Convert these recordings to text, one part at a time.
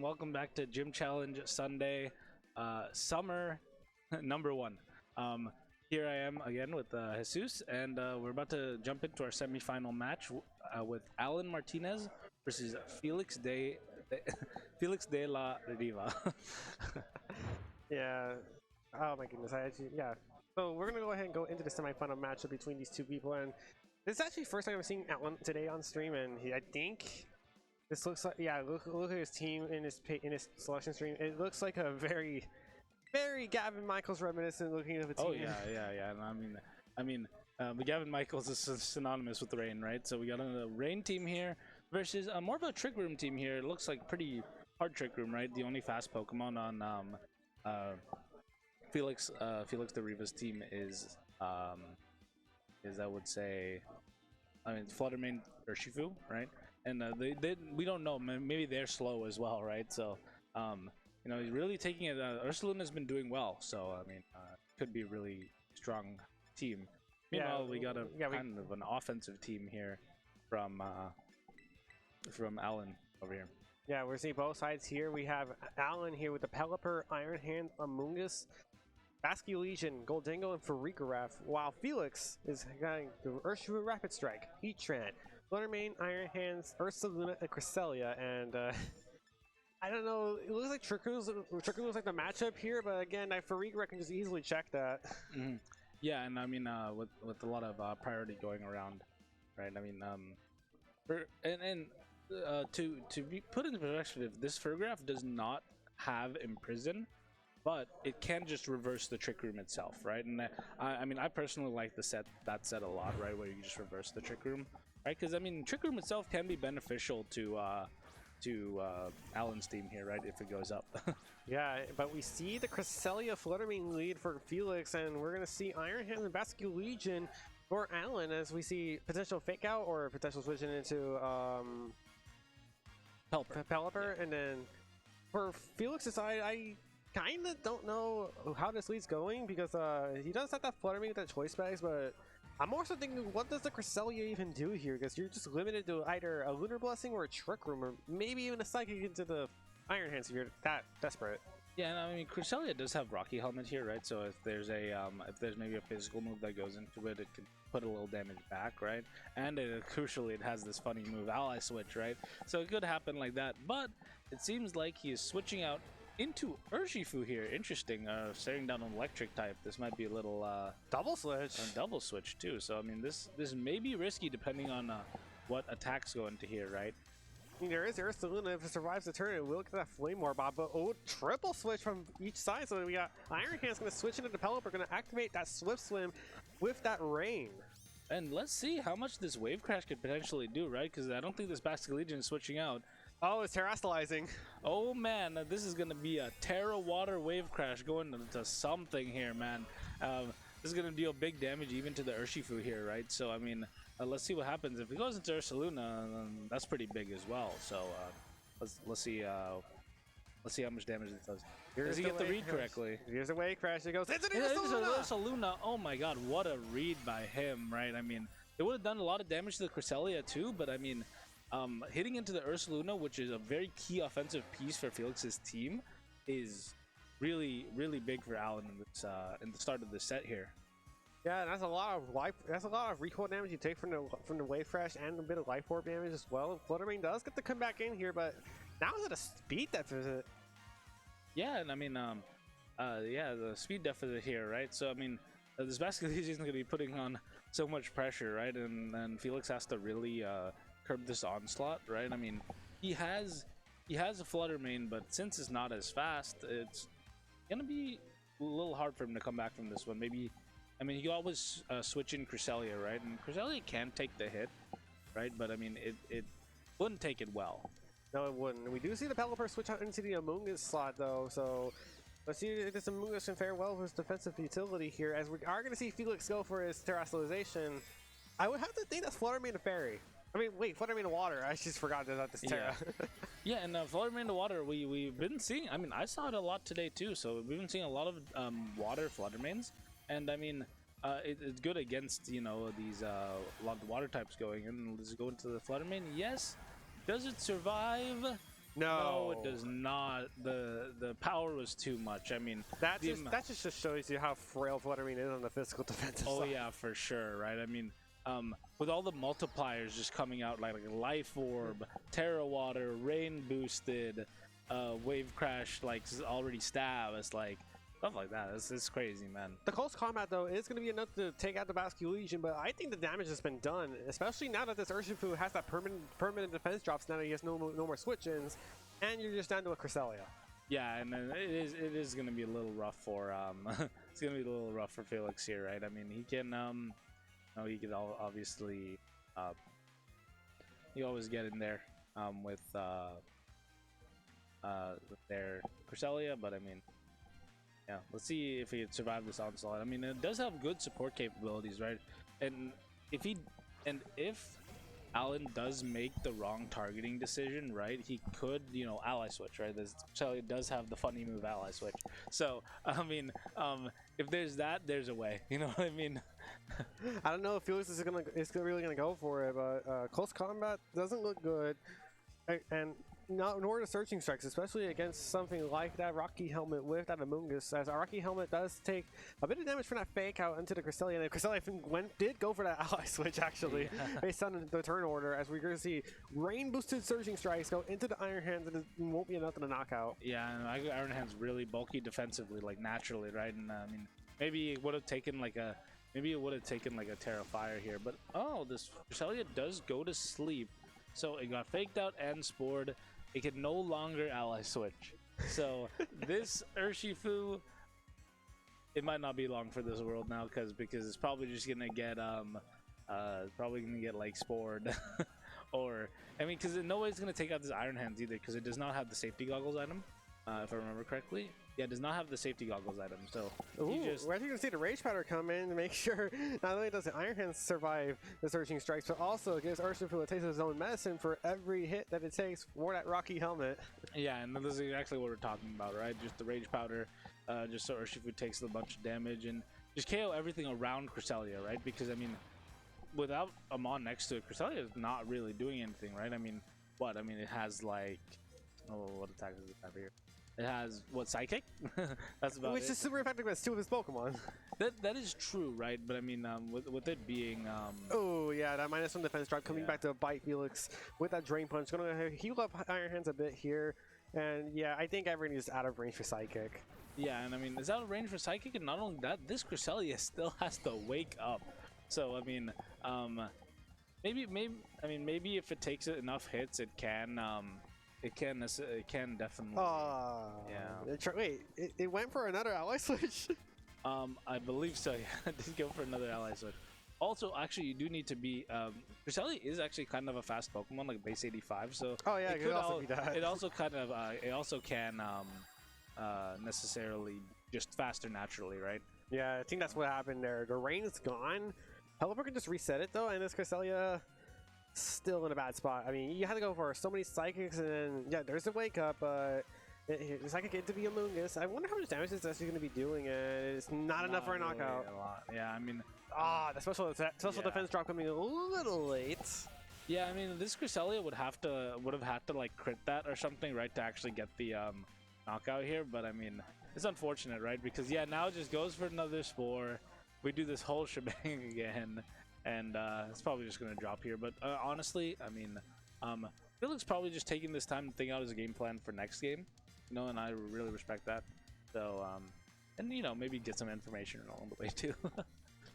welcome back to Gym Challenge Sunday, summer number 1. Here I am again with Jesus, and we're about to jump into our semifinal match with Allan Martinez versus Felix de la Riva. Yeah. Oh my goodness. Yeah. So we're gonna go ahead and go into the semifinal matchup between these two people, and this is actually the first time I'm seeing Allan today on stream, and I think this looks like, yeah, look at his team in his selection stream. It looks like a very Gavin Michaels reminiscent looking of a team. Oh yeah. And I mean, Gavin Michaels is synonymous with rain, right? So we got a rain team here versus more of a trick room team here. It looks like pretty hard trick room, right? The only fast Pokemon on Felix the Riva's team is I would say, Fluttermane or Shifu, right? And we don't know, maybe they're slow as well, right? So he's really taking it. Ursaluna's been doing well, so could be a really strong team. Meanwhile, we got kind of an offensive team here from Allan over here. Yeah, we're seeing both sides here. We have Allan here with the Pelipper, Iron Hand, Amoonguss, Basculegion, Goldingo, and Farigiraf, while Felix is getting the Urshifu Rapid Strike, Heatran, Fluttermane, Iron Hands, Ursaluna, and Cresselia, and I don't know, it looks like Trick Room looks like the matchup here, but again, Farigiraf can just easily check that. Mm-hmm. Yeah, and with a lot of priority going around, right? To be put into perspective, this Farigiraf does not have Imprison, but it can just reverse the Trick Room itself, right? And I personally like that set a lot, right? Where you just reverse the Trick Room, right? Because Trick Room itself can be beneficial to Allan's team here, right? If it goes up. Yeah, but we see the Cresselia Fluttermane lead for Felix, and we're gonna see Iron Hand and Basculegion for Allan as we see potential fake out or potential switching into Pelipper, yeah. And then for Felix's side, I kind of don't know how this lead's going because he does have that Fluttermane with that choice bags, but I'm also thinking, what does the Cresselia even do here? Because you're just limited to either a Lunar Blessing or a Trick Room, or maybe even a Psychic into the Iron Hands if you're that desperate. Yeah, and Cresselia does have Rocky Helmet here, right? So if there's maybe a physical move that goes into it, it can put a little damage back, right? And crucially, it has this funny move, Ally Switch, right? So it could happen like that, but it seems like he is switching out into Urshifu here. Interesting. Staring down an electric type. This might be a little double switch. A double switch too. So this may be risky depending on what attacks go into here, right? There is Ursaluna. If it survives the turn, it will get that Flame Orb, but triple switch from each side. So we got Iron Hand's going to switch into the Pelipper, going to activate that Swift Swim with that Rain. And let's see how much this Wave Crash could potentially do, right? Because I don't think this Basculegion is switching out. Oh, it's terastallizing. Oh man, this is gonna be a Terra Water Wave Crash going into something here, man. This is gonna deal big damage even to the Urshifu here, right? So let's see what happens. If it goes into Ursaluna, that's pretty big as well. So let's see how much damage it does. Does he get the read correctly? Here's a Wave Crash. It goes into Ursaluna. Oh my god, what a read by him, right? It would have done a lot of damage to the Cresselia too, but hitting into the Ursaluna, which is a very key offensive piece for Felix's team, is really big for Allan in the start of the set here. Yeah, and that's a lot of life. That's a lot of recoil damage you take from the Wave Crash and a bit of Life Orb damage as well. Fluttermane does get to come back in here, but now is it a speed deficit? Yeah, and the speed deficit here, right? So this Basculegion is going to be putting on so much pressure, right? And Felix has to really curb this onslaught, right? He has a Fluttermane, but since it's not as fast, it's gonna be a little hard for him to come back from this one. Maybe, he can always switch in Cresselia, right? And Cresselia can take the hit, right? But it wouldn't take it well. No, it wouldn't. We do see the Pelipper switch out into the Amoonguss slot though, so let's see if this Amoonguss can fare well with his defensive utility here, as we are going to see Felix go for his terastallization. I would have to think that's Fluttermane to Fairy. Wait, Fluttermane to Water. I just forgot that this Terra. Yeah, and Fluttermane to Water, we've been seeing. I saw it a lot today too. So we've been seeing a lot of water Fluttermanes, and it's good against these a lot of water types going in. Let's go into the Fluttermane. Yes, does it survive? No, it does not. The power was too much. I mean, that just shows you how frail Fluttermane is on the physical defensive side. Oh yeah, for sure, right? I mean, with all the multipliers just coming out like Life Orb, Terra Water, Rain Boosted, Wave Crash, like already stab. It's like stuff like that. It's crazy, man. The close combat though is going to be enough to take out the Basque Legion, but I think the damage has been done, especially now that this Urshifu has that permanent defense drops. Now that he has no more switch-ins, and you're just down to a Cresselia. Yeah, and then it is going to be a little rough for it's going to be a little rough for Felix here, right? I mean, he can he could obviously you always get in there with their Cresselia, but I mean, yeah, let's see if he can survive this onslaught. I mean, it does have good support capabilities, right? And if Allan does make the wrong targeting decision, right, he could, ally switch, right? This Cresselia does have the funny move ally switch. So, I mean, if there's that, there's a way. You know what I mean? I don't know if Felix is really gonna go for it, but close combat doesn't look good, and nor the searching strikes, especially against something like that Rocky Helmet with that Amoonguss, as our Rocky Helmet does take a bit of damage from that fake out into the Cresselia, and the Cresselia did go for that ally switch actually, based on the turn order, as we're going to see rain boosted surging strikes go into the Iron Hands, and it won't be enough to knock out. Yeah, and Iron Hand's really bulky defensively, like naturally, right? And I mean, maybe it would have taken like a Terra Fire here, but this Cresselia does go to sleep, so it got faked out and spored. It can no longer ally switch. So this Urshifu, it might not be long for this world now, because it's probably just gonna get like spored, or I mean, because no way it's gonna take out this Iron Hands either, because it does not have the safety goggles item, if I remember correctly. Yeah, it does not have the safety goggles item, so we're actually going to see the Rage Powder come in to make sure not only does the Iron Hands survive the searching strikes, but also it gives Urshifu a taste of his own medicine for every hit that it takes for that Rocky Helmet. Yeah, and this is exactly what we're talking about, right? Just the Rage Powder, just so Urshifu takes a bunch of damage and just KO everything around Cresselia, right? Because, I mean, without a Mon next to it, Cresselia is not really doing anything, right? I mean, what? I mean, it has like... Oh, what attack does it have here? It has Psychic? That's about Which is super effective against two of his Pokemon. That is true, right? But I mean, with it being oh yeah, that -1 defense drop coming back to bite Felix with that Drain Punch. Gonna heal up Iron Hands a bit here, and yeah, I think everything is out of range for Psychic. Yeah, and I mean, it's out of range for Psychic, and not only that, this Cresselia still has to wake up. So I mean, maybe if it takes enough hits, it can. It can definitely. Yeah. Wait, it went for another ally switch? I believe so. Yeah, it did go for another ally switch. Also, actually, you do need to be. Cresselia is actually kind of a fast Pokemon, like base 85. So. Oh yeah, it could also be that. It also kind of. It also can necessarily just faster naturally, right? Yeah, I think that's what happened there. The rain is gone. Pelipper can just reset it though, and this Cresselia still in a bad spot. I mean, you had to go for so many Psychics, and then yeah, there's a wake up, but the Psychic get to be Amoonguss. I wonder how much damage it's actually going to be doing, and it's not enough for a knockout. A lot. Yeah, I mean, the special defense drop coming a little late. Yeah, I mean, this Cresselia would have had to like crit that or something, right, to actually get the knockout here. But I mean, it's unfortunate, right? Because yeah, now it just goes for another Spore. We do this whole shebang again. And it's probably just going to drop here. But honestly, I mean, Felix probably just taking this time to think out his game plan for next game. And I really respect that. So, and maybe get some information along the way too.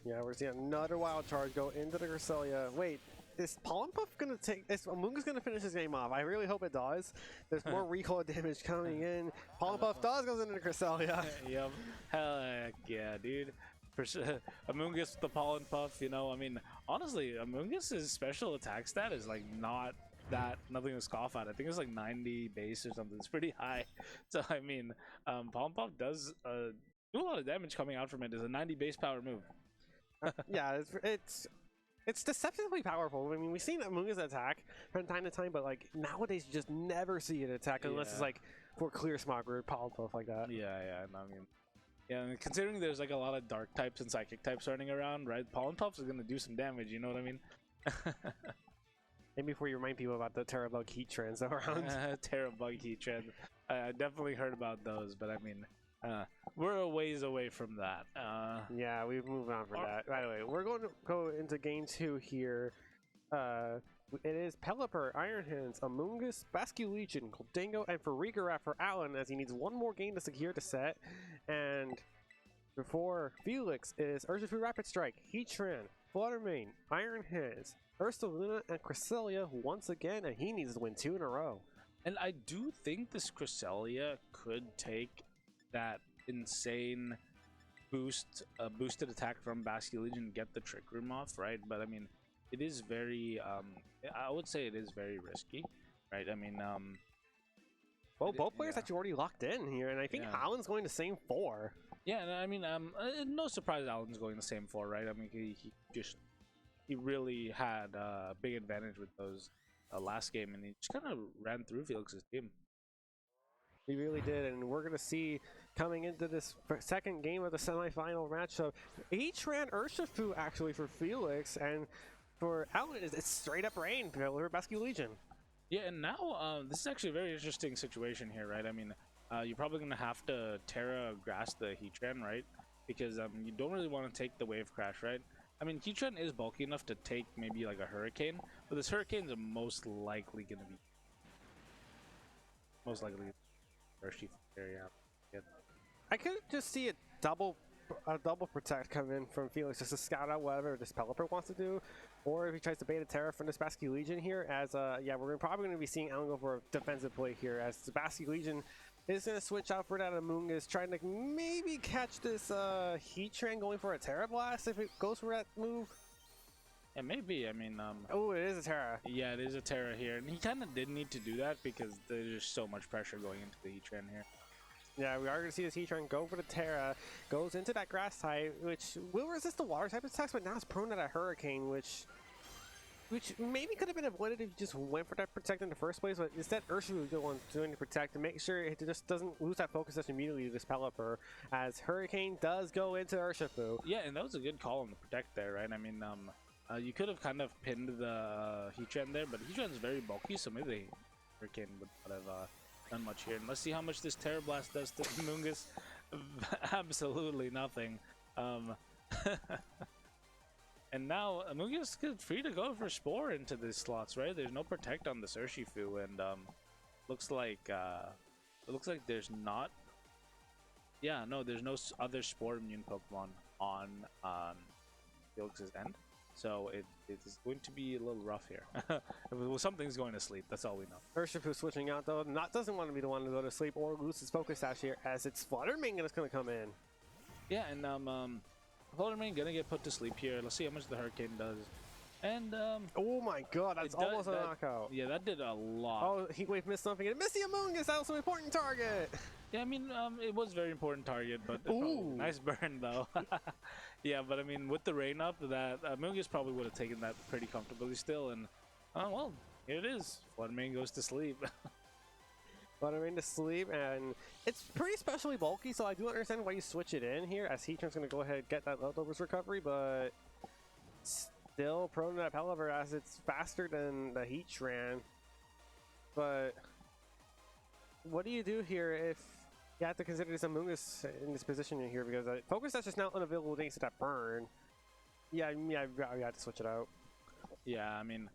Yeah, we're seeing another Wild Charge go into the Cresselia. Wait, is Pollen Puff going to take... Is Amoonguss going to finish this game off? I really hope it does. There's more recoil damage coming in. Pollen Puff goes into the Cresselia. Yep. Heck yeah, dude. Amoonguss with the Pollen Puff, I mean, honestly, Amoonguss's special attack stat is like not that nothing to scoff at. I think it's like 90 base or something. It's pretty high. So I mean, Pollen Puff does do a lot of damage coming out from it. It's a 90 base power move. Yeah, it's deceptively powerful. I mean, we've seen Amoonguss attack from time to time, but like nowadays you just never see it attack unless it's like for Clear Smog or Pollen Puff like that. Yeah, and I mean. Yeah, and considering there's like a lot of dark types and psychic types running around, right? Pollen Puffs is gonna do some damage, you know what I mean? maybe before you remind people about the Terrabug heat trends around. Terrabug heat trend. I definitely heard about those, but I mean, we're a ways away from that. Yeah, we've moved on from that. By the way, we're going to go into game 2 here. It is Pelipper, Iron Hands, Amoonguss, Basculegion, Gholdengo, and Farigiraf for Allan, as he needs one more game to secure the set. And before Felix is Urshifu Rapid Strike, Heatran, Fluttermane, Iron Hands, Ursaluna, and Cresselia once again, and he needs to win 2 in a row. And I do think this Cresselia could take that insane boosted attack from Basculegion and get the Trick Room off, right? But I mean, it is very, I would say it is very risky, right? I mean, well, both players actually already locked in here, and I think Allan's going the same 4. Yeah, and I mean, no surprise Allan's going the same 4, right? I mean, he really had a big advantage with those last game, and he just kind of ran through Felix's team. He really did, and we're going to see coming into this second game of the semifinal matchup, Heatran Urshifu actually for Felix, and for Allan, it's straight up rain for Basculegion. Yeah, and now this is actually a very interesting situation here, right? I mean, you're probably going to have to Terra Grass the Heatran, right? Because you don't really want to take the Wave Crash, right? I mean, Heatran is bulky enough to take maybe like a Hurricane, but this Hurricane's most likely going to be I could just see a double protect come in from Felix just to scout out whatever this Pelipper wants to do, or if he tries to bait a Terra from this Basculegion here. As yeah, we're probably going to be seeing Allan go for a defensive play here, as the Basculegion is going to switch out for that Amoonguss, trying to maybe catch this Heatran going for a Terra Blast if it goes for that move. Yeah, maybe. I mean, oh, it is a Terra. Yeah, it is a Terra here, and he kind of did need to do that because there's just so much pressure going into the Heatran here. Yeah, we are going to see this Heatran go for the Terra, goes into that Grass type, which will resist the Water type attacks, but now it's prone to that Hurricane, which maybe could have been avoided if you just went for that Protect in the first place, but instead Urshifu was the one doing the Protect to make sure it just doesn't lose that focus just immediately to this Pelipper, as Hurricane does go into Urshifu. Yeah, and that was a good call on the Protect there, right? I mean, you could have kind of pinned the Heatran there, but Heatran's very bulky, so maybe the Hurricane would not have done much here. And let's see how much this Terra Blast does to Amoonguss. Absolutely nothing. And now Amoonguss is free to go for Spore into these slots, right? There's no Protect on this Urshifu, and looks like there's not. Yeah, no, there's no other Spore immune Pokemon on Felix's end. So it is going to be a little rough here. Well, something's going to sleep. That's all we know. Urshifu switching out though, doesn't want to be the one to go to sleep or lose his focus dash here, as it's Fluttermane that's going to come in. Yeah, and Fluttermane gonna get put to sleep here. Let's see how much the Hurricane does. And oh my god, that's almost a knockout. Yeah, that did a lot. Oh, Heatwave missed something. And missed the Amoonguss. That was an important target. Yeah, I mean, it was a very important target, but nice burn though. Yeah, but I mean, with the rain up, that Amoonguss probably would have taken that pretty comfortably still. And well, here it is. Fluttermane goes to sleep. Fluttermane to sleep, and it's pretty specially bulky, so I do understand why you switch it in here, as Heatran's going to go ahead and get that leftovers recovery, but still prone to that Pelipper as it's faster than the Heatran. But what do you do here if you have to consider this Amoonguss in this position in here, because focus that's just now unavailable thanks to that burn. Yeah, I have to switch it out. Yeah, I mean,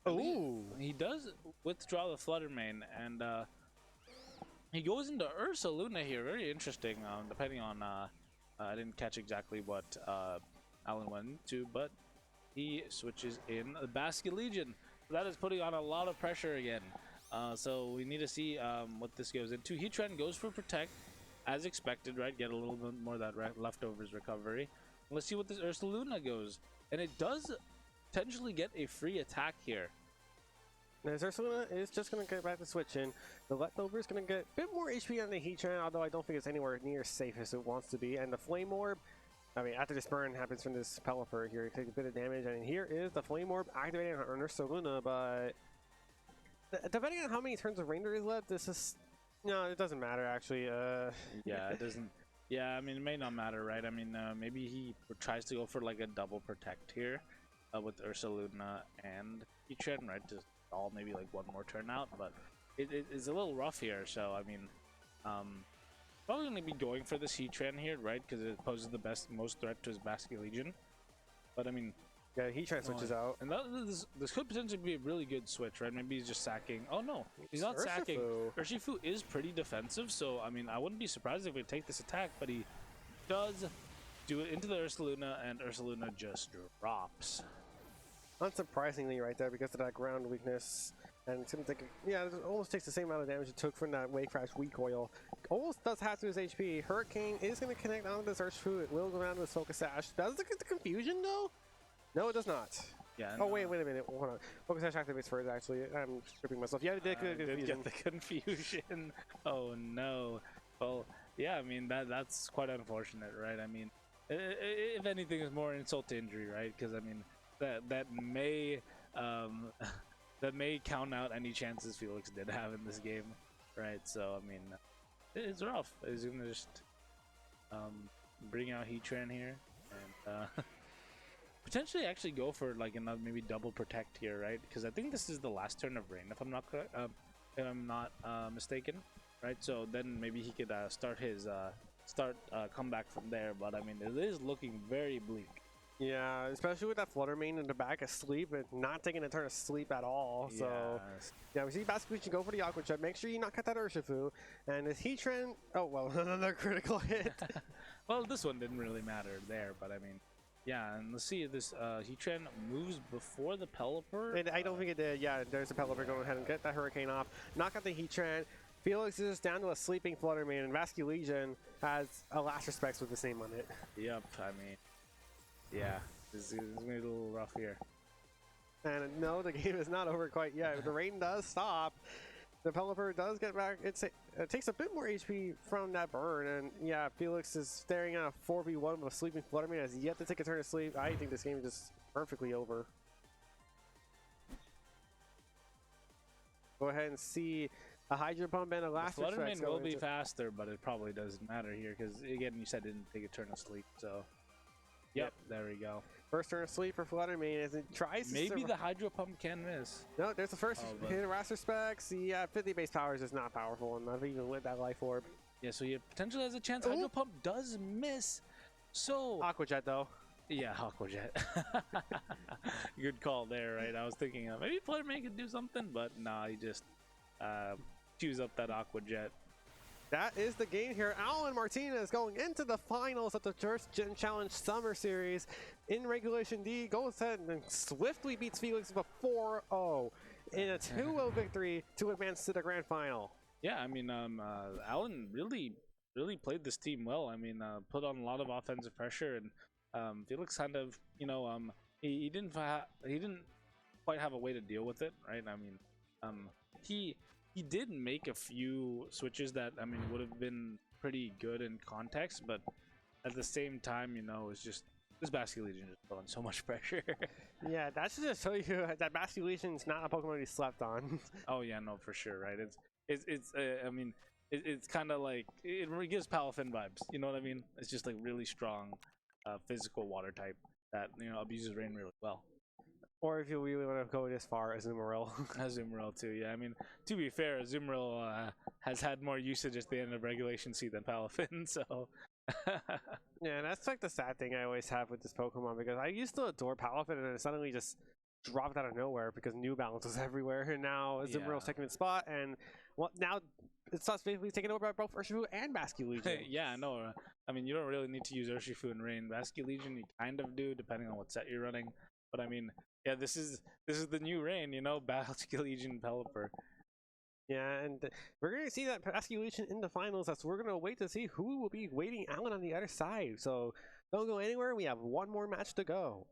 ooh, he does withdraw the Fluttermane, and he goes into Ursaluna here. Very interesting. Depending on, I didn't catch exactly what Allan went into, but he switches in the Basculegion. That is putting on a lot of pressure again. So we need to see what this goes into. Heatran goes for Protect, as expected, right? Get a little bit more of that leftovers recovery. Let's see what this Ursaluna goes, and it does potentially get a free attack here. Now, Ursaluna is just going to get back to switch in. The leftover is going to get a bit more HP on the Heatran, although I don't think it's anywhere near safe as it wants to be. And the Flame Orb, I mean, after this burn happens from this Pelipper here, it takes a bit of damage. And here is the Flame Orb activating on Ursaluna, but depending on how many turns of rain there is left, this is... No, it doesn't matter, actually. Yeah, it doesn't... Yeah, I mean, it may not matter, right? I mean, maybe he tries to go for like a double Protect here. with Ursaluna and Heatran, right? Just all maybe like one more turn out, but it's a little rough here. So I mean, probably gonna be going for this Heatran here, right? Because it poses the most threat to his Basket Legion. But I mean, yeah, Heatran switches out, and this could potentially be a really good switch, right? Maybe he's just sacking. Oh no, he's not sacking. Urshifu is pretty defensive, so I mean, I wouldn't be surprised if we take this attack, but he does do it into the Ursaluna, and Ursaluna just drops. Unsurprisingly, right there, because of that ground weakness. And it's gonna take, yeah, it almost takes the same amount of damage it took from that Wave Crash recoil. Almost does half to his HP. Hurricane is gonna connect onto this Urshifu. It will go down to his Focus Sash. Does it get the confusion though? No, it does not. Yeah. Oh wait a minute. Hold on. Focus Sash activates first. Actually, I'm tripping myself. Yeah, it did get the confusion. Oh no. Well, yeah. I mean that's quite unfortunate, right? I mean, if anything, is more insult to injury, right? Because I mean that may that may count out any chances Felix did have in this game, right? So I mean, it's rough. He's gonna just bring out Heatran here and potentially actually go for like another maybe double protect here, right? Because I think this is the last turn of rain, if I'm not correct, if I'm not mistaken, right? So then maybe he could start his comeback from there. But I mean, it is looking very bleak. Yeah, especially with that Flutter Mane in the back asleep and not taking a turn of sleep at all. So yeah, we see Basket Legion go for the Aqua Jet. Make sure you not cut that Urshifu. And his Heatran, oh well, another critical hit. Well, this one didn't really matter there, but I mean, yeah, and let's see if this Heatran moves before the Pelipper. And I don't think it did. Yeah, there's a Pelipper. Go ahead and get that Hurricane off. Knock out the Heatran. Felix is down to a sleeping Flutter Mane, and Basket Legion has a last respects with the same on it. Yep, I mean, yeah, this is gonna be a little rough here. And no, the game is not over quite yet. The rain does stop. The Pelipper does get back. It takes a bit more HP from that burn. And yeah, Felix is staring at a 4v1 with a sleeping Flutter Mane. Has yet to take a turn of sleep. I think this game is just perfectly over. Go ahead and see a Hydro Pump and a last Flutter Mane will be faster, but it probably doesn't matter here because, again, you said it didn't take a turn of sleep. So, yep, there we go. First turn of sleep for Flutter Mane as it tries to maybe the Hydro Pump can miss. No, there's the first hit of Raster Specs. Yeah, 50 base powers is not powerful enough even with that Life Orb. Yeah, so he potentially has a chance. Hydro Pump does miss. So Aqua Jet though. Yeah, Aqua Jet. Good call there, right? I was thinking maybe Flutter Mane could do something, but nah, he just chews up that Aqua Jet. That is the game here. Allan Martinez going into the finals of the First Gen Challenge Summer Series in Regulation D. Goes ahead and swiftly beats Felix with a 4-0 in a 2-0 victory to advance to the grand final. Yeah, I mean, Allan really played this team well. I mean, put on a lot of offensive pressure, and Felix kind of, you know, he didn't quite have a way to deal with it, right? I mean, he did make a few switches that, I mean, would have been pretty good in context, but at the same time, you know, it's just this Basket Legion is throwing so much pressure. Yeah, that should just show you that Basket Legion is not a Pokemon you slept on. Oh yeah, no, for sure, right? I mean, it's kind of like it gives Palafin vibes. You know what I mean? It's just like really strong, physical water type that, you know, abuses rain really well. Or if you really want to go this far, Azumarill. Azumarill too, yeah. I mean, to be fair, Azumarill has had more usage at the end of Regulation C than Palafin, so... Yeah, that's like the sad thing I always have with this Pokemon, because I used to adore Palafin and then it suddenly just dropped out of nowhere because New Balance was everywhere, and now Azumarill's taking its spot, and well, now it's basically taken over by both Urshifu and Basket Legion. Yeah, no, I mean, you don't really need to use Urshifu and Rain. Basket Legion, you kind of do, depending on what set you're running, but I mean... Yeah, this is the new Rain, you know, Basket Legion Pelipper. Yeah, and we're going to see that Basket Legion in the finals. That's we're going to wait to see who will be waiting Allan on the other side. So don't go anywhere. We have one more match to go.